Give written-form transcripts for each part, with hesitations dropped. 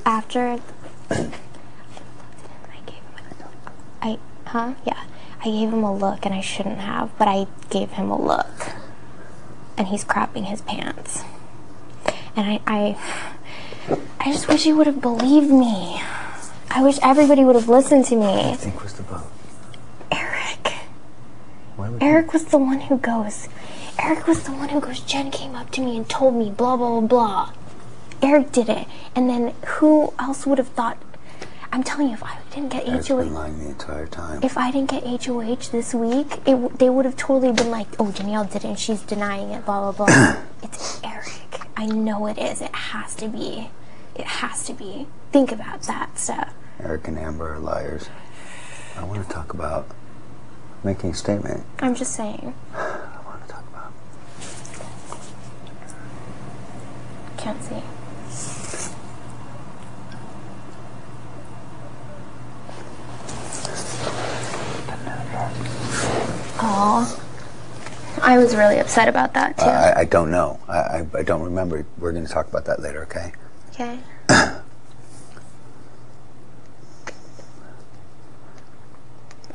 after I gave him a look, and I shouldn't have, but I gave him a look, and he's crapping his pants. And I just wish he would have believed me. I wish everybody would have listened to me. What do you think was the boat? Eric. Eric was the one who goes. Jen came up to me and told me blah, blah, blah, blah. Eric did it. And then who else would have thought? I'm telling you, if I didn't get Eric's HOH... been lying the entire time. If I didn't get HOH this week, they would have totally been like, oh, Danielle did it and she's denying it, blah, blah, blah. It's Eric. I know it is. It has to be. It has to be. Think about that stuff. Eric and Amber are liars. I want to talk about making a statement. I'm just saying. I want to talk about... Can't see. Oh, I was really upset about that too. I don't know. I don't remember. We're going to talk about that later, okay? Okay.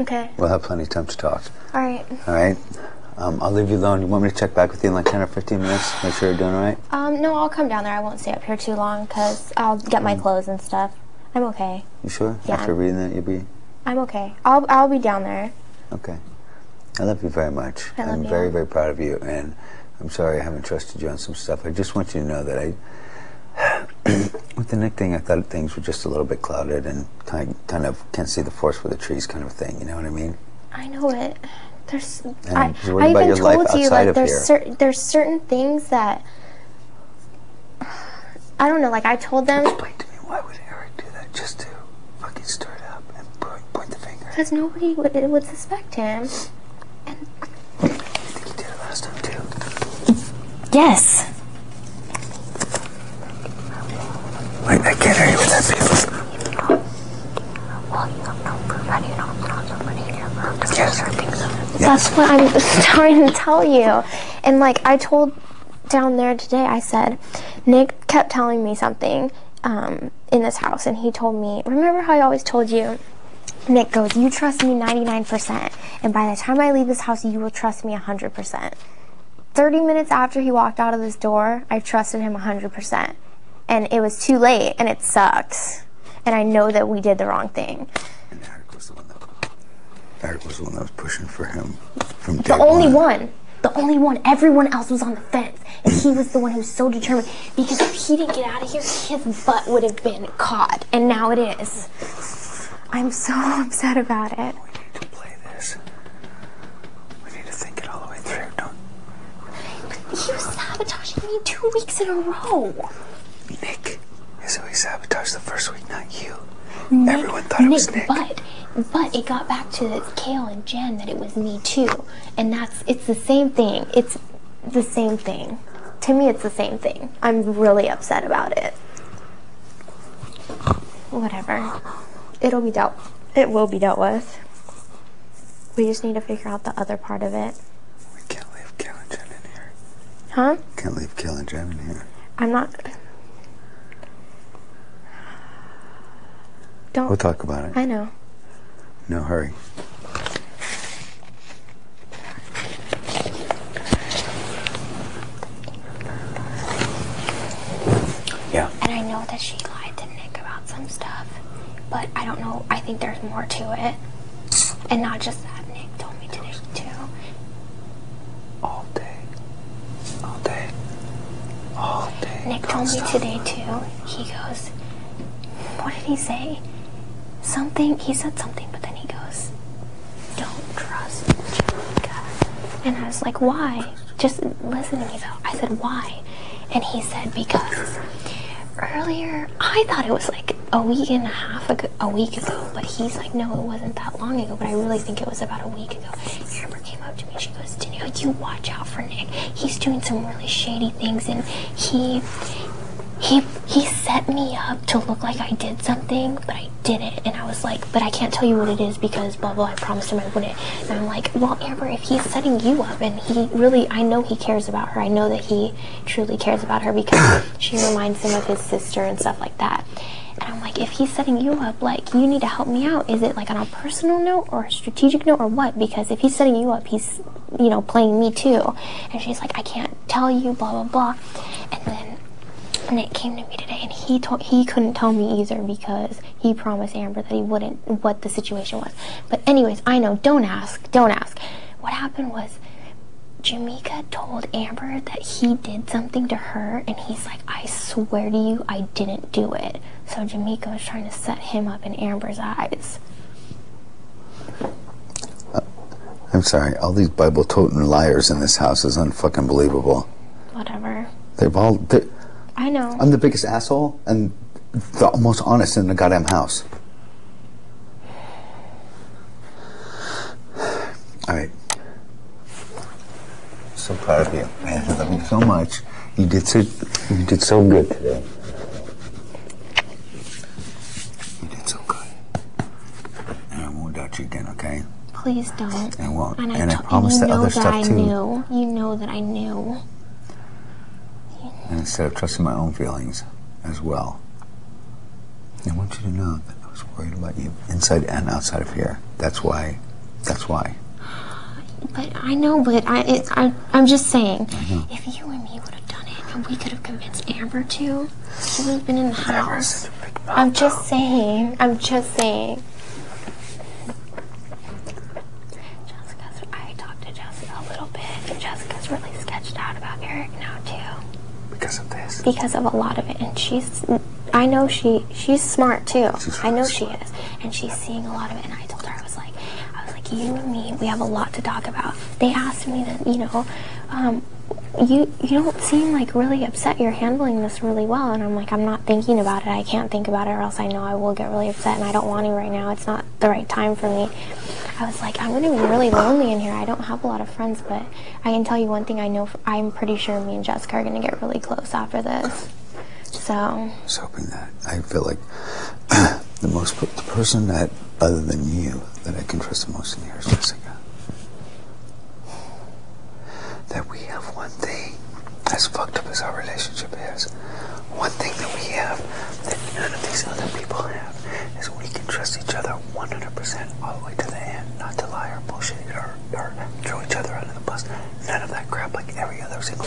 Okay. We'll have plenty of time to talk. All right. All right? I'll leave you alone. You want me to check back with you in like 10 or 15 minutes? Make sure you're doing all right? No, I'll come down there. I won't stay up here too long because I'll get my clothes and stuff. I'm okay. You sure? Yeah. After reading that, you'll be... I'm okay. I'll be down there. Okay. I love you very much. I'm very, very proud of you, and I'm sorry I haven't trusted you on some stuff. I just want you to know that with the Nick thing, I thought things were just a little bit clouded and kind of can't see the forest for the trees kind of thing, you know what I mean? I know it. There's... I even told you, like, there's certain things that... I don't know, like, I told them... Explain to me, why would Eric do that? Just to fucking stir it up and point the finger? Because nobody would suspect him. And I think he did it last time, too. yes. Wait, I can't hear you with that people. Well, you have no proof. How do you know it's not somebody in your room? Yes. That's what I'm trying to tell you. And like I told down there today, I said, Nick kept telling me something in this house, and he told me, remember how I always told you, Nick goes, you trust me 99%, and by the time I leave this house, you will trust me 100%. 30 minutes after he walked out of this door, I trusted him 100%. And it was too late, and it sucks. And I know that we did the wrong thing. And Eric was the one that was pushing for him from day The only one. Everyone else was on the fence. And he was the one who was so determined. Because if he didn't get out of here, his butt would have been caught. And now it is. I'm so upset about it. We need to play this. We need to think it all the way through. Don't. He was sabotaging me 2 weeks in a row. Nick is who he sabotaged the first week, not you. Everyone thought it was Nick. But it got back to Kale and Jen that it was me too. And it's the same thing. It's the same thing. To me, it's the same thing. I'm really upset about it. Whatever. It will be dealt with. We just need to figure out the other part of it. We can't leave Kale and Jen in here. Huh? Can't leave Kale and Jen in here. I'm not... Don't... We'll talk about it. I know. No hurry. Yeah. And I know that she lied to Nick about some stuff, but I don't know. I think there's more to it. And not just that. Nick told me today, too. All day. All day. All day. Nick told me today, too. He goes, what did he say? He said something, but then he goes, don't trust Jessica. And I was like, why? Just listen to me, though. I said, why? And he said, because earlier, I thought it was like a week ago, but he's like, no, it wasn't that long ago, but I really think it was about a week ago. Amber came up to me, she goes, Danielle, you watch out for Nick. He's doing some really shady things, and he set me up to look like I did something, but I didn't. And I was like, but I can't tell you what it is because blah, blah, I promised him I wouldn't. And I'm like, well, Amber, if he's setting you up and I know he cares about her. I know that he truly cares about her because she reminds him of his sister and stuff like that. And like, if he's setting you up, like, you need to help me out. Is it like on a personal note or a strategic note or what? Because if he's setting you up, he's, you know, playing me too. And she's like, I can't tell you, blah, blah, blah. And then Nick came to me today, and he couldn't tell me either because he promised Amber that he wouldn't, what the situation was. But anyways, I know, don't ask. What happened was, Jamaica told Amber that he did something to her, and he's like, I swear to you, I didn't do it. So Jamaica was trying to set him up in Amber's eyes. I'm sorry, all these Bible-toting liars in this house is unfucking believable. Whatever. I know. I'm the biggest asshole and the most honest in the goddamn house. Alright. So proud of you, man. I love you so much. You did so good today. You did so good. And I won't doubt you again, okay? Please don't. I won't. And I promise that other stuff too. You know that I knew. And instead of trusting my own feelings as well, I want you to know that I was worried about you inside and outside of here. That's why. But I know, but I'm just saying, if you and me would have done it, and we could have convinced Amber to, she would have been in the house. I'm just saying. I talked to Jessica a little bit, and Jessica's really sketched out about Eric now too. Because of this. Because of a lot of it, and I know she's smart too. I know she is, and she's seeing a lot of it. And I told her, I was like, you and me, we have a lot to talk about. They asked me that, you know, you don't seem like really upset. You're handling this really well. And I'm like, I'm not thinking about it. I can't think about it, or else I know I will get really upset, and I don't want to right now. It's not the right time for me. I was like, I'm going to be really lonely in here. I don't have a lot of friends, but I can tell you one thing. I know, I'm pretty sure me and Jessica are going to get really close after this. So I was hoping that. I feel like the person that, other than you, that I can trust the most in here is Jessica. That we have one thing, as fucked up as our relationship is, one thing that we have that none of these other people have is we can trust each other 100% all the way to the end, not to lie or bullshit or throw each other under the bus. None of that crap like every other single